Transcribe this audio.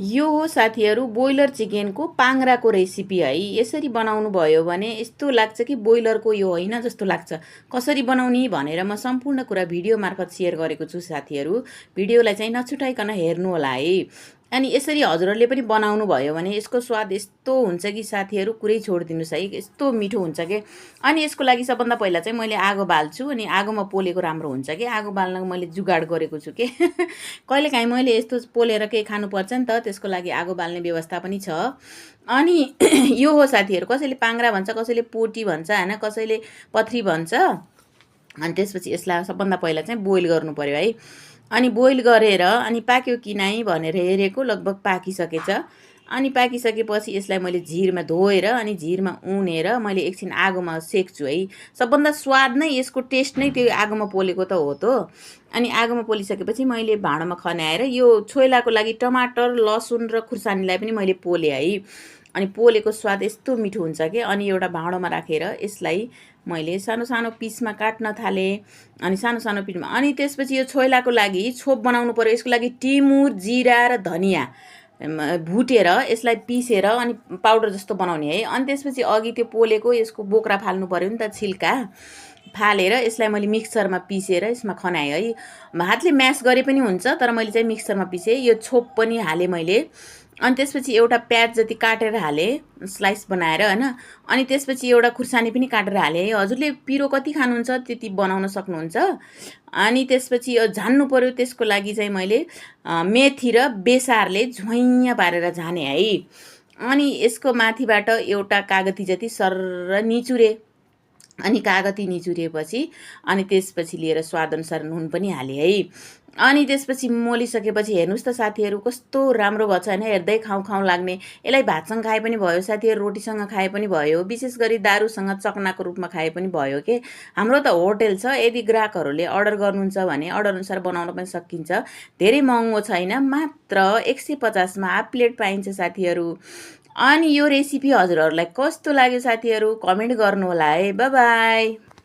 यो हो साथीहरू ब्रोइलर चिकनको पाङ्राको रेसिपी है। यसरी बनाउनु भयो भने यस्तो लाग्छ कि ब्रोइलरको यो होइन जस्तो लाग्छ। कसरी बनाउने भनेर म सम्पूर्ण कुरा भिडियो मार्फत सेयर गरेको छु साथीहरू। भिडियोलाई चाहिँ नछुटाइकन हेर्नु होला है। अनि यसरी हजुरहरूले पनि बनाउनु भयो भने यसको स्वाद यस्तो हुन्छ कि साथीहरू कुरै छोडिदिनुस् है, यस्तो मिठो हुन्छ के। अनि यसको लागि सबभन्दा पहिला चाहिँ मैले आगो बाल्छु। अनि आगोमा पोलेको राम्रो हुन्छ कि आगो बाल्नको मैले जुगाड गरेको छु के। कहिलेकाहीँ मैले यस्तो पोलेर केही खानुपर्छ नि त, त्यसको लागि आगो बाल्ने व्यवस्था पनि छ। अनि यो हो साथीहरू, कसैले पाङ्रा भन्छ, कसैले पोटी भन्छ होइन, कसैले पथरी भन्छ। अनि त्यसपछि यसलाई सबभन्दा पहिला चाहिँ बोइल गर्नु पर्यो है। अनि बोइल गरेर अनि पाक्यो कि नै भनेर हेरेको, लगभग पाकिसकेछ। अनि पाकिसकेपछि यसलाई मैले झिरमा धोएर अनि झिरमा उनेर मैले एकछिन आगोमा सेक्छु है। सबभन्दा स्वाद नै यसको टेस्ट नै त्यो आगोमा पोलेको त हो त। अनि आगोमा पोलिसकेपछि मैले भाँडोमा खन्याएर यो छोइलाको लागि टमाटर, लसुन र खुर्सानीलाई पनि मैले पोलेँ है। अनि पोलेको स्वाद यस्तो मिठो हुन्छ कि। अनि एउटा भाँडोमा राखेर यसलाई मैले सानो सानो पिसमा काट्न थालेँ। अनि सानो सानो पिसमा अनि त्यसपछि यो छोइलाको लागि छोप बनाउनु पर्यो। यसको लागि टिमुर, जिरा र धनिया भुटेर यसलाई पिसेर अनि पाउडर जस्तो बनाउने है। अनि त्यसपछि अघि त्यो पोलेको यसको बोक्रा फाल्नु पर्यो नि त, छिल्का फालेर यसलाई मैले मिक्सरमा पिसेर यसमा खनाएँ है। हातले म्यास गरे पनि हुन्छ, तर मैले चाहिँ मिक्सरमा पिसेँ। यो छोप पनि हालेँ मैले। अनि त्यसपछि एउटा प्याज जति काटेर हालेँ, स्लाइस बनाएर होइन। अनि त्यसपछि एउटा खुर्सानी पनि काटेर हालेँ है। हजुरले पिरो कति खानुहुन्छ त्यति बनाउन सक्नुहुन्छ। अनि त्यसपछि झान्नु पर्यो, त्यसको लागि चाहिँ मैले मेथी र बेसारले झ्वाइँ पारेर झाने है। अनि यसको माथिबाट एउटा कागती जति सरर निचुरे। अनि कागती निचुरेपछि अनि त्यसपछि लिएर स्वादअनुसार नुन पनि हालेँ है। अनि त्यसपछि मोलिसकेपछि हेर्नुहोस् त साथीहरू, कस्तो राम्रो भएको छ होइन, हेर्दै खाउँ खाउँ लाग्ने। यसलाई भातसँग खाए पनि भयो साथीहरू, रोटीसँग खाए पनि भयो, विशेष गरी दारूसँग चकनाको रूपमा खाए पनि भयो के। हाम्रो त होटल छ, यदि ग्राहकहरूले अर्डर गर्नुहुन्छ भने अर्डर अनुसार बनाउन पनि सकिन्छ। धेरै महँगो छैन, मात्र 150मा हाफ प्लेट पाइन्छ साथीहरू। अनि यो रेसिपी हजुरहरूलाई कस्तो लाग्यो साथीहरू, कमेन्ट गर्नु होला है। By by.